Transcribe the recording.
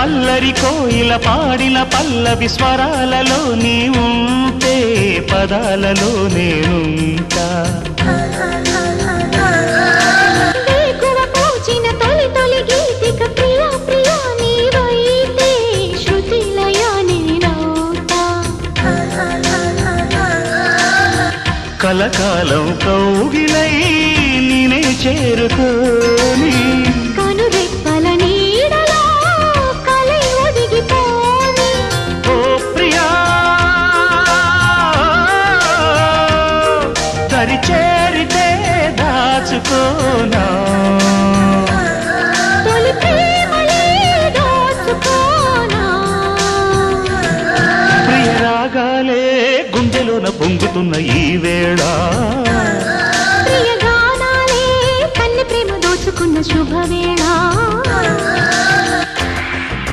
అల్లరి కోయిల పాడిన పల్లవి స్వరాలలో నీ ఉంటే పదాలలో నేనుంటా కలకాలం కౌగిలై నేనే చేరుకోని కనురెప్పల నీడలో కలై ఒదిగిపోని ఓ ప్రియా దరి చేరితే దాచుకోనా తొలి ప్రేమలే దోచుకోనా ప్రియ రాగాలే గుండెలోన పొంగుతున్న ఈ వేళ ప్రియ గానాలే కన్నె ప్రేమ దోచుకున్న శుభవేళ